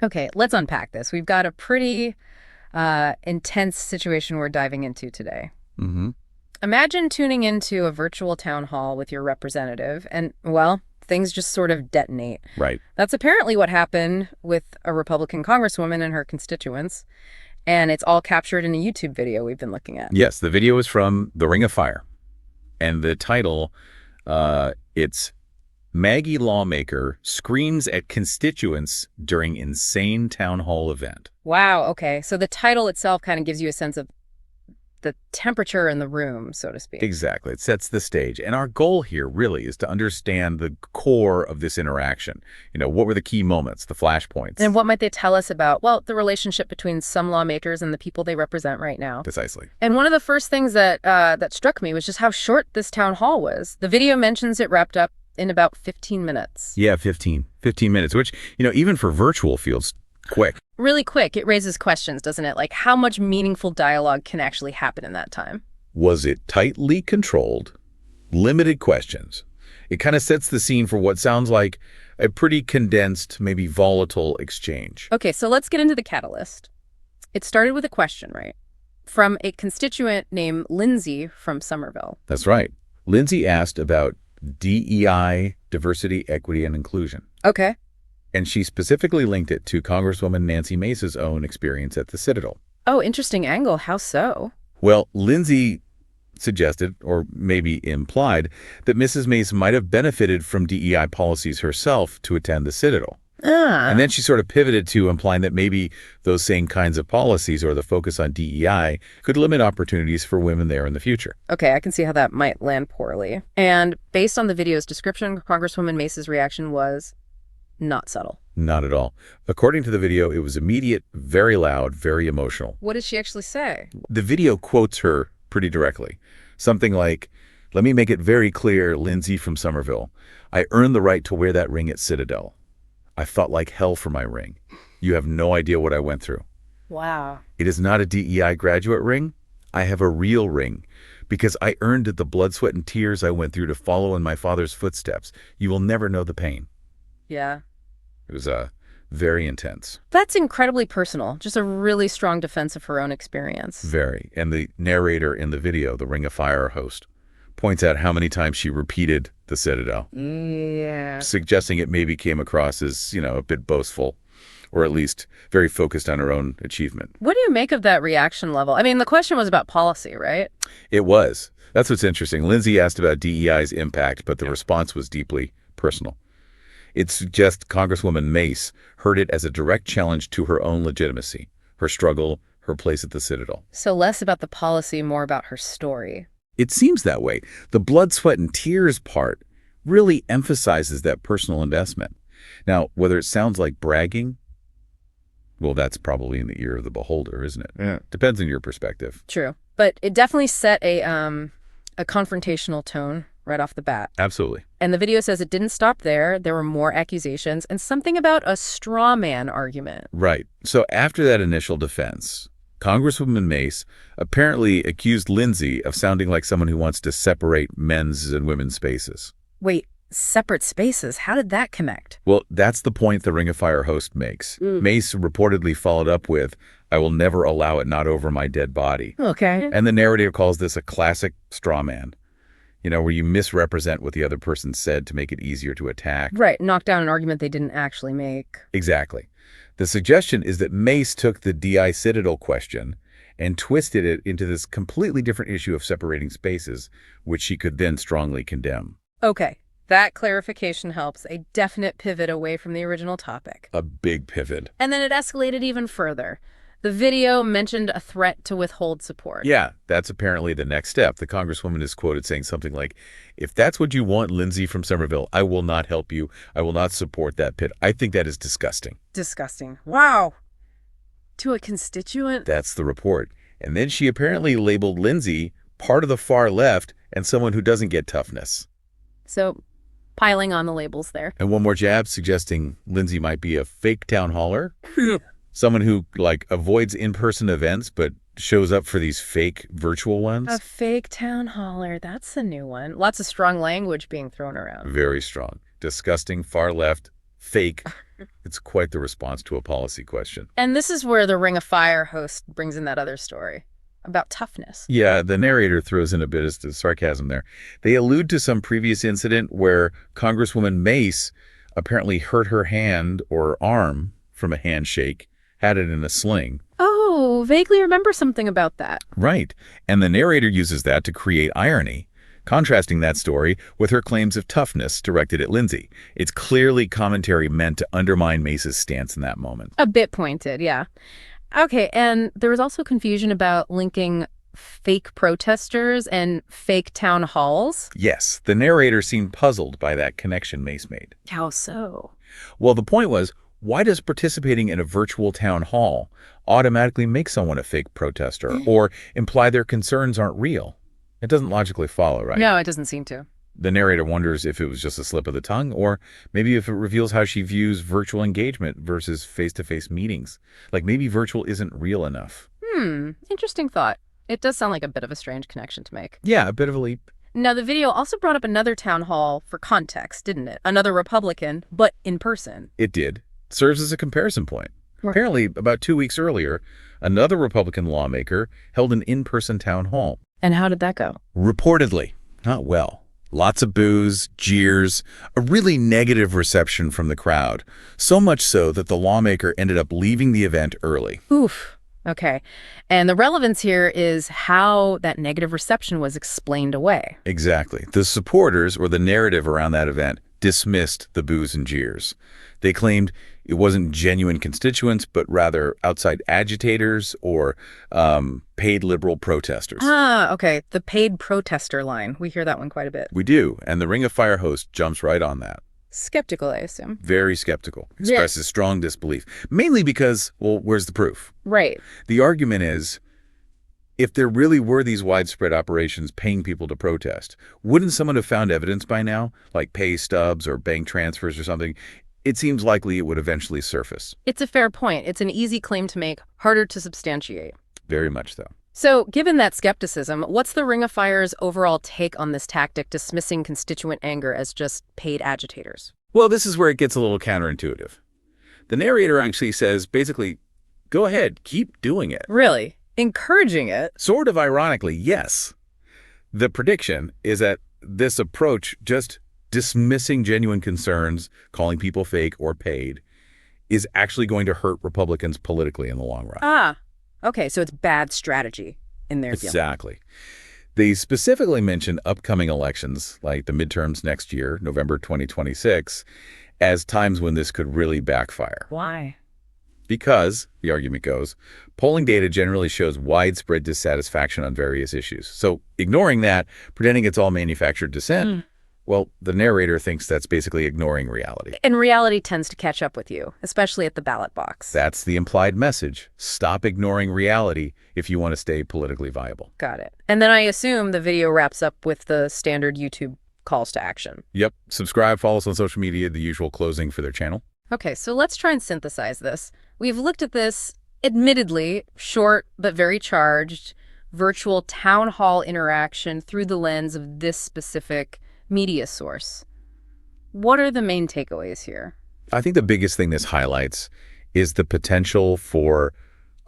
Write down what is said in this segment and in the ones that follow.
Okay, let's unpack this. We've got a pretty intense situation we're diving into today. Mm-hmm. Imagine tuning into a virtual town hall with your representative and, well, things just sort of detonate. Right. That's apparently what happened with a Republican congresswoman and her constituents, and it's all captured in a YouTube video we've been looking at. Yes, the video is from The Ring of Fire. And the title, it's MAGA Lawmaker Screams at Constituents During Insane Town Hall Event. Wow, okay. So the title itself kind of gives you a sense of the temperature in the room, so to speak. Exactly. It sets the stage. And our goal here really is to understand the core of this interaction. What were the key moments, the flashpoints? And what might they tell us about, well, the relationship between some lawmakers and the people they represent right now? Precisely. And one of the first things that struck me was just how short this town hall was. The video mentions it wrapped up in about 15 minutes. Yeah, 15 minutes, which, even for virtual feels quick. Really quick. It raises questions, doesn't it? Like, how much meaningful dialogue can actually happen in that time? Was it tightly controlled? Limited questions? It kind of sets the scene for what sounds like a pretty condensed, maybe volatile exchange. Okay, so let's get into the catalyst. It started with a question, right? From a constituent named Lindsay from Somerville. That's right. Lindsay asked about DEI, diversity, equity, and inclusion. Okay. And she specifically linked it to Congresswoman Nancy Mace's own experience at the Citadel. Oh, interesting angle. How so? Well, Lindsay suggested, or maybe implied, that Mrs. Mace might have benefited from DEI policies herself to attend the Citadel. And then she sort of pivoted to implying that maybe those same kinds of policies or the focus on DEI could limit opportunities for women there in the future. Okay, I can see how that might land poorly. And based on the video's description, Congresswoman Mace's reaction was not subtle. Not at all. According to the video, it was immediate, very loud, very emotional. What did she actually say? The video quotes her pretty directly. Something like, "Let me make it very clear, Lindsay from Somerville. I earned the right to wear that ring at Citadel. I fought like hell for my ring. You have no idea what I went through. Wow. It is not a DEI graduate ring. I have a real ring because I earned it the blood, sweat, and tears I went through to follow in my father's footsteps. You will never know the pain." Yeah. It was very intense. That's incredibly personal. Just a really strong defense of her own experience. Very. And the narrator in the video, the Ring of Fire host, points out how many times she repeated the Citadel. Yeah. Suggesting it maybe came across as, a bit boastful, or at least very focused on her own achievement. What do you make of that reaction level? I mean, the question was about policy, right? It was. That's what's interesting. Lindsay asked about DEI's impact, but the response was deeply personal. It suggests Congresswoman Mace heard it as a direct challenge to her own legitimacy, her struggle, her place at the Citadel. So less about the policy, more about her story. It seems that way. The blood, sweat, and tears part really emphasizes that personal investment. Now, whether it sounds like bragging, well, that's probably in the ear of the beholder, isn't it? Yeah. Depends on your perspective. True. But it definitely set a confrontational tone right off the bat. Absolutely. And the video says it didn't stop there. There were more accusations and something about a straw man argument. Right. So after that initial defense, Congresswoman Mace apparently accused Lindsay of sounding like someone who wants to separate men's and women's spaces. Wait, separate spaces? How did that connect? Well, that's the point the Ring of Fire host makes. Mace reportedly followed up with, "I will never allow it, not over my dead body." Okay. And the narrator calls this a classic straw man. Where you misrepresent what the other person said to make it easier to attack. Right, knock down an argument they didn't actually make. Exactly. The suggestion is that Mace took the DI Citadel question and twisted it into this completely different issue of separating spaces, which she could then strongly condemn. Okay, that clarification helps. A definite pivot away from the original topic. A big pivot. And then it escalated even further. The video mentioned a threat to withhold support. Yeah, that's apparently the next step. The Congresswoman is quoted saying something like, "If that's what you want, Lindsay from Somerville, I will not help you. I will not support that pit." I think that is disgusting. Disgusting. Wow. To a constituent? That's the report. And then she apparently labeled Lindsay part of the far left and someone who doesn't get toughness. So, piling on the labels there. And one more jab suggesting Lindsay might be a fake town haller. Someone who, avoids in-person events but shows up for these fake virtual ones. A fake town haller. That's a new one. Lots of strong language being thrown around. Very strong. Disgusting, far left, fake, It's quite the response to a policy question. And this is where the Ring of Fire host brings in that other story about toughness. Yeah, the narrator throws in a bit of sarcasm there. They allude to some previous incident where Congresswoman Mace apparently hurt her hand or arm from a handshake, had it in a sling. Oh, vaguely remember something about that. Right. And the narrator uses that to create irony, contrasting that story with her claims of toughness directed at Lindsay. It's clearly commentary meant to undermine Mace's stance in that moment. A bit pointed, yeah. Okay, and there was also confusion about linking fake protesters and fake town halls. Yes, the narrator seemed puzzled by that connection Mace made. How so? Well, the point was, why does participating in a virtual town hall automatically make someone a fake protester or imply their concerns aren't real? It doesn't logically follow, right? No, it doesn't seem to. The narrator wonders if it was just a slip of the tongue, or maybe if it reveals how she views virtual engagement versus face-to-face meetings. Like maybe virtual isn't real enough. Interesting thought. It does sound like a bit of a strange connection to make. Yeah, a bit of a leap. Now, the video also brought up another town hall for context, didn't it? Another Republican, but in person. It did. Serves as a comparison point. Apparently, about 2 weeks earlier, another Republican lawmaker held an in-person town hall. And how did that go? Reportedly, not well. Lots of boos, jeers, a really negative reception from the crowd. So much so that the lawmaker ended up leaving the event early. Oof. Okay. And the relevance here is how that negative reception was explained away. Exactly. The supporters, or the narrative around that event, dismissed the boos and jeers. They claimed it wasn't genuine constituents, but rather outside agitators or paid liberal protesters. Ah, okay. The paid protester line. We hear that one quite a bit. We do, and the Ring of Fire host jumps right on that. Skeptical, I assume. Very skeptical. Expresses strong disbelief. Mainly because, well, where's the proof? Right. The argument is, if there really were these widespread operations paying people to protest, wouldn't someone have found evidence by now, like pay stubs or bank transfers or something? It seems likely it would eventually surface. It's a fair point. It's an easy claim to make, harder to substantiate. Very much so. So, given that skepticism, what's the Ring of Fire's overall take on this tactic, dismissing constituent anger as just paid agitators? Well, this is where it gets a little counterintuitive. The narrator actually says, basically, go ahead, keep doing it. Really? Encouraging it? Sort of ironically, yes. The prediction is that this approach, just dismissing genuine concerns, calling people fake or paid, is actually going to hurt Republicans politically in the long run. Ah, okay, so it's bad strategy in their view. Exactly. They specifically mention upcoming elections, like the midterms next year, November 2026, as times when this could really backfire. Why? Because, the argument goes, polling data generally shows widespread dissatisfaction on various issues. So ignoring that, pretending it's all manufactured dissent, well, the narrator thinks that's basically ignoring reality. And reality tends to catch up with you, especially at the ballot box. That's the implied message. Stop ignoring reality if you want to stay politically viable. Got it. And then I assume the video wraps up with the standard YouTube calls to action. Yep. Subscribe, follow us on social media, the usual closing for their channel. Okay, so let's try and synthesize this. We've looked at this, admittedly, short but very charged, virtual town hall interaction through the lens of this specific media source. What are the main takeaways here? I think the biggest thing this highlights is the potential for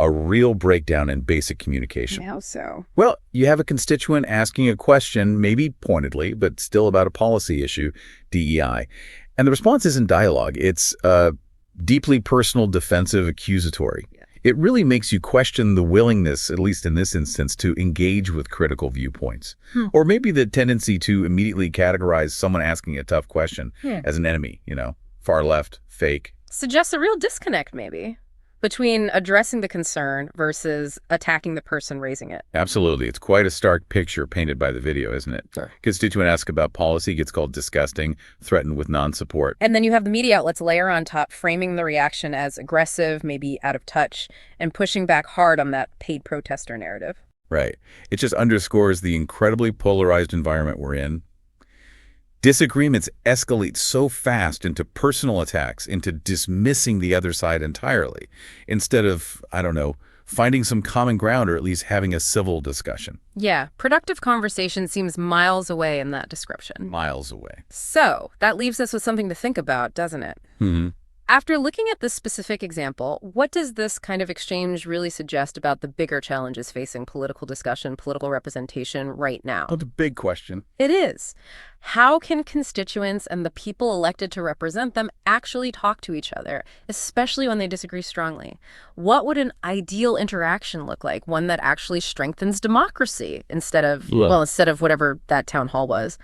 a real breakdown in basic communication. How so? Well, you have a constituent asking a question, maybe pointedly, but still about a policy issue, DEI. And the response isn't dialogue. It's deeply personal, defensive, accusatory. Yeah. It really makes you question the willingness, at least in this instance, to engage with critical viewpoints. Or maybe the tendency to immediately categorize someone asking a tough question as an enemy, far left, fake. Suggests a real disconnect, maybe, between addressing the concern versus attacking the person raising it. Absolutely. It's quite a stark picture painted by the video, isn't it? Sure. Constituent asks about policy, gets called disgusting, threatened with non-support. And then you have the media outlets layer on top, framing the reaction as aggressive, maybe out of touch, and pushing back hard on that paid protester narrative. Right. It just underscores the incredibly polarized environment we're in. Disagreements escalate so fast into personal attacks, into dismissing the other side entirely, instead of, finding some common ground or at least having a civil discussion. Yeah, productive conversation seems miles away in that description. Miles away. So that leaves us with something to think about, doesn't it? After looking at this specific example, what does this kind of exchange really suggest about the bigger challenges facing political discussion, political representation right now? Well, the big question. It is. How can constituents and the people elected to represent them actually talk to each other, especially when they disagree strongly? What would an ideal interaction look like? One that actually strengthens democracy instead of, Yeah. well, instead of whatever that town hall was.